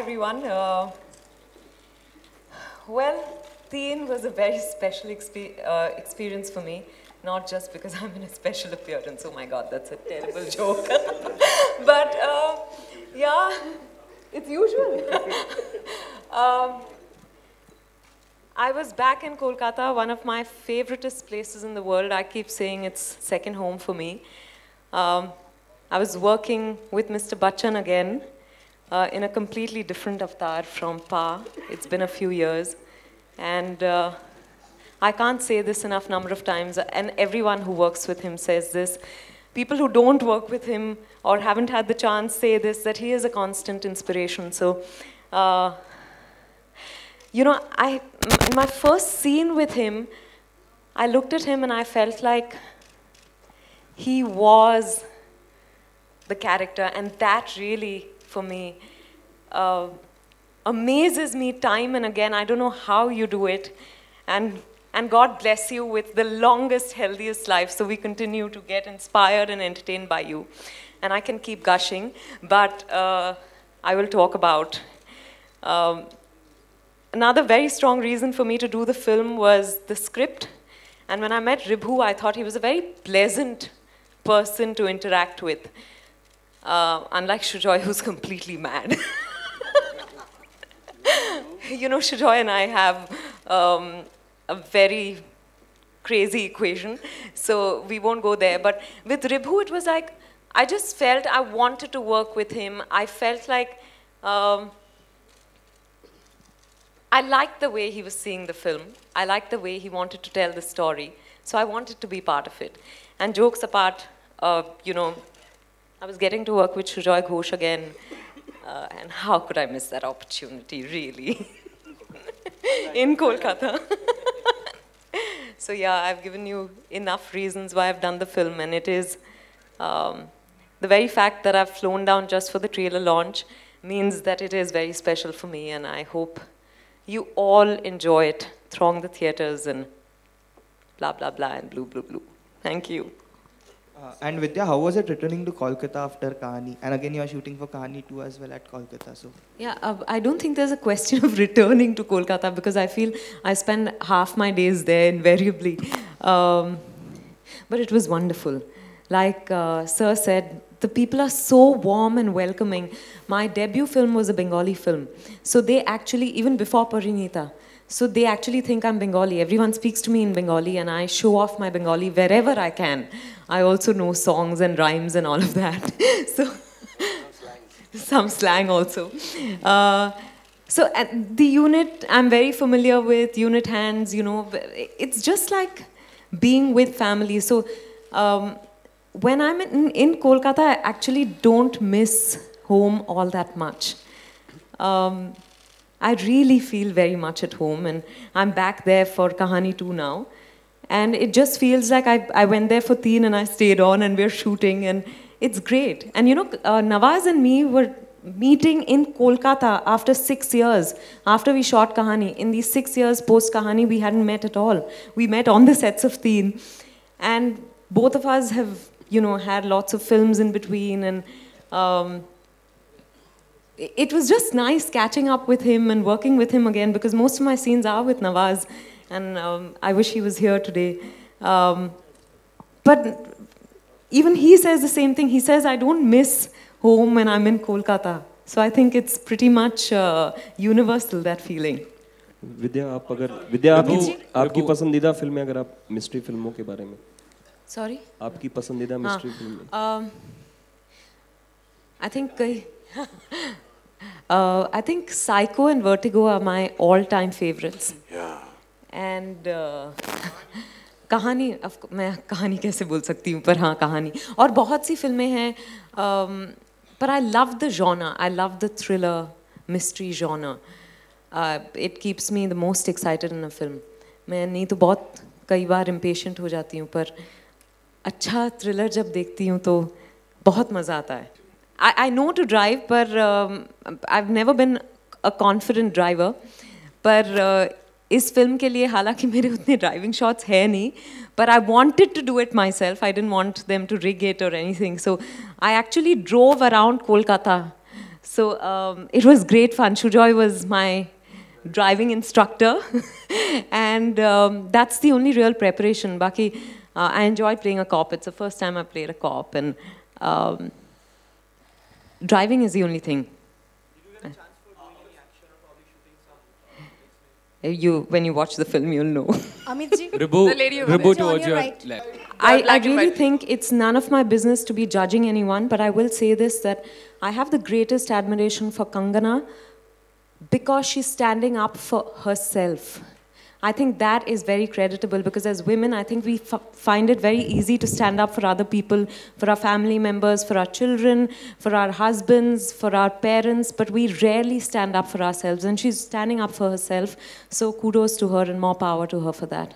everyone. Well, TE3N was a very special experience for me, not just because I'm in a special appearance. Oh my God, that's a terrible joke. But yeah, it's usual. I was back in Kolkata, one of my favoriteest places in the world. I keep saying it's second home for me. I was working with Mr. Bachchan again in a completely different avatar from Pa. It's been a few years. And I can't say this enough number of times, and everyone who works with him says this. People who don't work with him or haven't had the chance say this, that he is a constant inspiration. So, you know, in my first scene with him, I looked at him and I felt like he was the character, and that really, for me, amazes me time and again. I don't know how you do it, and God bless you with the longest, healthiest life, so we continue to get inspired and entertained by you. And I can keep gushing, but I will talk about another very strong reason for me to do the film was the script. And when I met Ribhu, I thought he was a very pleasant person to interact with. Unlike Shujoy, who's completely mad. You know, Shujoy and I have a very crazy equation, so we won't go there. But with Ribhu, it was like, I just felt I wanted to work with him. I felt like I liked the way he was seeing the film. I liked the way he wanted to tell the story. So I wanted to be part of it. And jokes apart, you know, I was getting to work with Shujoy Ghosh again. And how could I miss that opportunity, really? In Kolkata. So yeah, I've given you enough reasons why I've done the film. And it is the very fact that I've flown down just for the trailer launch means that it is very special for me. And I hope you all enjoy it, throng the theaters and blah, blah, blah, and blue, blue, blue. Thank you. And Vidya, how was it returning to Kolkata after Kahani? And again, you are shooting for Kahani 2 as well at Kolkata. So yeah, I don't think there's a question of returning to Kolkata because I feel I spend half my days there invariably. But it was wonderful. Like Sir said, the people are so warm and welcoming. My debut film was a Bengali film. So they actually, even before Parinita, so they actually think I'm Bengali. Everyone speaks to me in Bengali and I show off my Bengali wherever I can. I also know songs and rhymes and all of that. So some slang also. So at the unit, I'm very familiar with unit hands, you know. It's just like being with family. So when I'm in Kolkata, I actually don't miss home all that much. I really feel very much at home, and I'm back there for Kahani 2 now. And it just feels like I went there for TE3N and I stayed on and we're shooting, and it's great. And you know, Nawaz and me were meeting in Kolkata after 6 years, after we shot Kahani. In these 6 years post-Kahani, we hadn't met at all. We met on the sets of TE3N. And both of us have, you know, had lots of films in between, and it was just nice catching up with him and working with him again, because most of my scenes are with Nawaz, and I wish he was here today. But even he says the same thing. He says, I don't miss home when I'm in Kolkata. So I think it's pretty much universal, that feeling. विद्या, आप अगर विद्या आपकी पसंदीदा फिल्में, अगर आप mystery फिल्मों के बारे में. Sorry? आपकी पसंदीदा मिस्ट्री फिल्में. I think Psycho and Vertigo are my all-time favorites. Yeah. And कहानी, मैं कहानी कैसे बोल सकती हूँ, पर हाँ कहानी. और बहुत सी फिल्में हैं, पर I love the genre. I love the thriller, mystery genre. It keeps me the most excited in a film. मैं नहीं तो बहुत कई बार impatient हो जाती हूँ, पर अच्छा thriller जब देखती हूँ तो बहुत मज़ा आता है. I know to drive, but I've never been a confident driver. पर इस फिल्म के लिए हालांकि मेरे उतने driving shots है नहीं, but I wanted to do it myself. I didn't want them to rig it or anything. So I actually drove around Kolkata So it was great fun. Shujoy was my driving instructor. And that's the only real preparation. Baki, I enjoyed playing a cop. It's the first time I played a cop. And driving is the only thing. When you watch the film, you'll know. Amitji, Ribu towards your right. left. I really think it's none of my business to be judging anyone, but I will say this, that I have the greatest admiration for Kangana because she's standing up for herself. I think that is very creditable because as women, I think we find it very easy to stand up for other people, for our family members, for our children, for our husbands, for our parents, but we rarely stand up for ourselves, and she's standing up for herself. So kudos to her and more power to her for that.